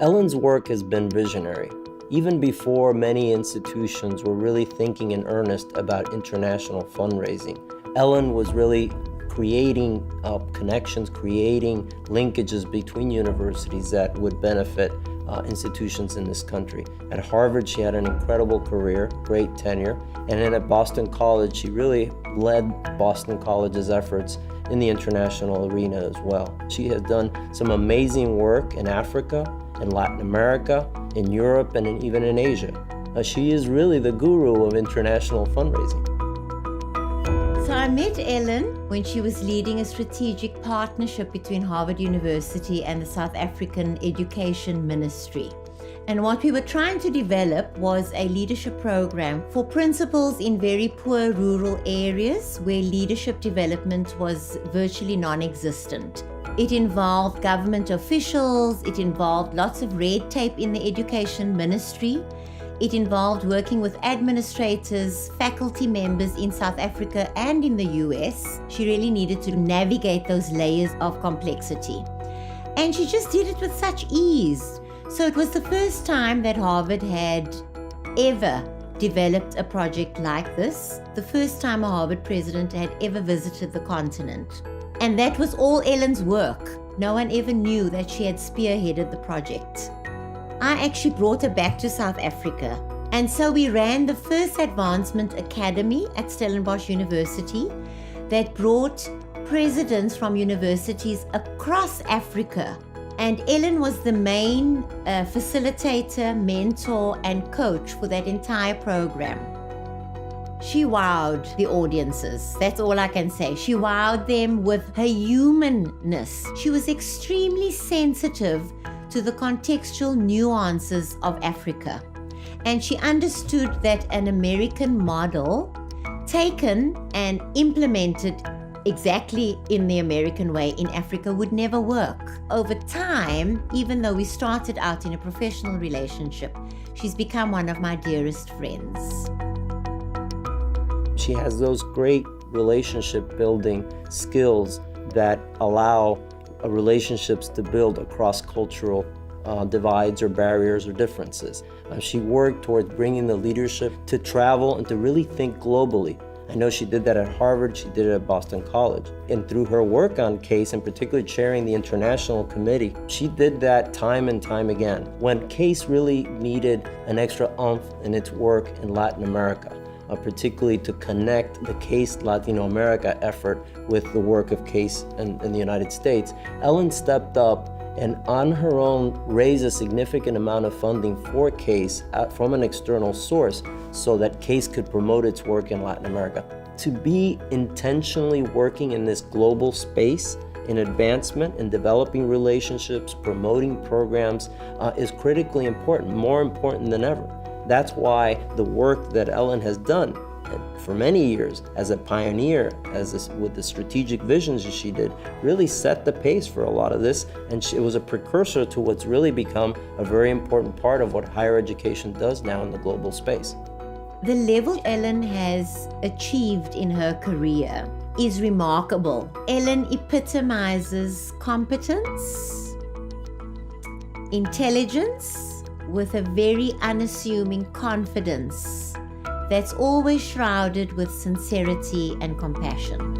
Ellen's work has been visionary. Even before many institutions were really thinking in earnest about international fundraising, Ellen was really creating connections, creating linkages between universities that would benefit institutions in this country. At Harvard, she had an incredible career, great tenure, and then at Boston College, she really led Boston College's efforts in the international arena as well. She has done some amazing work in Africa, in Latin America, in Europe, and even in Asia. She is really the guru of international fundraising. So I met Ellen when she was leading a strategic partnership between Harvard University and the South African Education Ministry. And what we were trying to develop was a leadership program for principals in very poor rural areas where leadership development was virtually non-existent. It involved government officials, it involved lots of red tape in the education ministry. It involved working with administrators, faculty members in South Africa and in the US. She really needed to navigate those layers of complexity. And she just did it with such ease. So it was the first time that Harvard had ever developed a project like this, the first time a Harvard president had ever visited the continent. And that was all Ellen's work. No one ever knew that she had spearheaded the project. I actually brought her back to South Africa. And so we ran the first Advancement Academy at Stellenbosch University that brought presidents from universities across Africa. And Ellen was the main facilitator, mentor, and coach for that entire program. She wowed the audiences. That's all I can say. She wowed them with her humanness. She was extremely sensitive to the contextual nuances of Africa. And she understood that an American model taken and implemented exactly in the American way in Africa would never work. Over time, even though we started out in a professional relationship, she's become one of my dearest friends. She has those great relationship building skills that allow relationships to build across cultural divides or barriers or differences. She worked towards bringing the leadership to travel and to really think globally. I know she did that at Harvard, she did it at Boston College. And through her work on CASE, and particularly chairing the international committee, she did that time and time again. When CASE really needed an extra oomph in its work in Latin America, particularly to connect the CASE Latino America effort with the work of CASE in the United States, Ellen stepped up and on her own raised a significant amount of funding for CASE from an external source so that CASE could promote its work in Latin America. To be intentionally working in this global space in advancement and developing relationships, promoting programs is critically important, more important than ever. That's why the work that Ellen has done for many years as a pioneer, with the strategic visions that she did, really set the pace for a lot of this, and it was a precursor to what's really become a very important part of what higher education does now in the global space. The level Ellen has achieved in her career is remarkable. Ellen epitomizes competence, intelligence, with a very unassuming confidence that's always shrouded with sincerity and compassion.